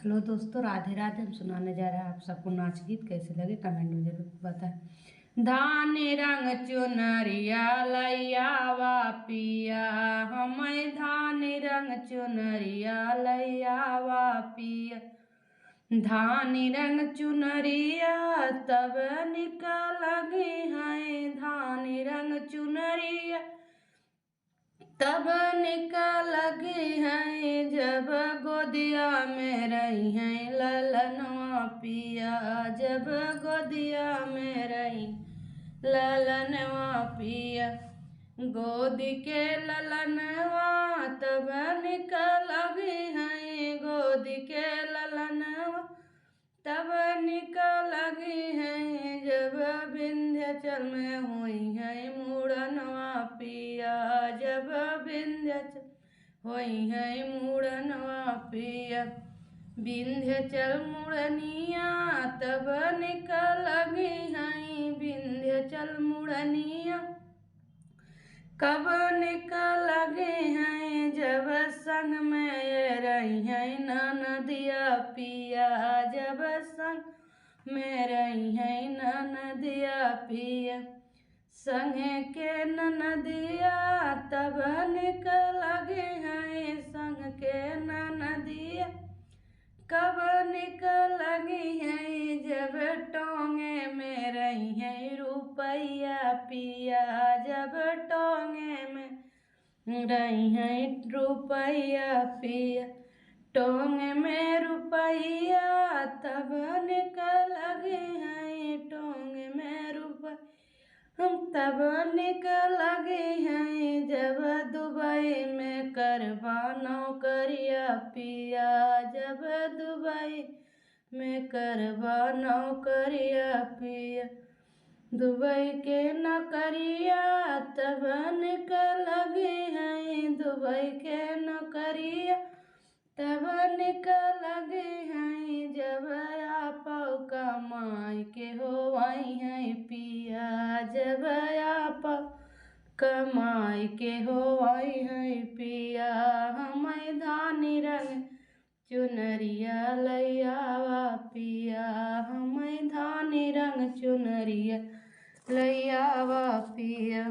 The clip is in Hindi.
हेलो दोस्तों, राधे राधे। हम सुनाने जा रहे हैं आप सबको नाच गीत। कैसे लगे कमेंट में जरूर बताएं। धान रंग चुनरिया लैयावा पिया, हमें धान रंग चुनरिया लैयावा पिया। धान रंग चुनरिया तब निकलगे हैं, धान रंग चुनरिया तब निकलगे हैं, जब गोदिया में रही हैं ललनवा पिया। जब गोदिया में रही ललनवा पिया, गोदी के ललनवा तब निकलगे हैं, गोदी के ललनवा तब निकलगे हैं, जब विंध्याचल में हुई है मुड़नवा पिया। जब विंध्याचल हुई है मुड़नवा पिया, विंध्याचल मुड़निया तब निकलगे हैं, विंध्याचल मुड़निया कब निकलगे हैं, जब संग में ये रही हैं ननदिया पिया। जब संग में रही हैं ननदिया पिया, संगे के ननदिया तब निकलगे हैं, संग के ननदिया कब निकलगे हैं, जब टोंगे में रही हैं रुपैया पिया। जब टोंगे में रही हैं रुपैया पिया, टोंगे में रुपैया तब निकलगे हैं, टोंगे में रुपैया हम तब निकलगे हैं, जब दुबई में करवा नौकरिया पिया। जब दुबई में करवा नौकरिया पिया, दुबई के नौकरिया तब निकलगे हैं, दुबई के नौकरिया तब निकलगे हैं, जब आप कमाई के होवई हैं पिया। जब आप कमाई के होवई हैं पिया, हमें धान रंग चुनरिया लैयावा पिया। हमें धान रंग चुनरिया लैयावा पिया।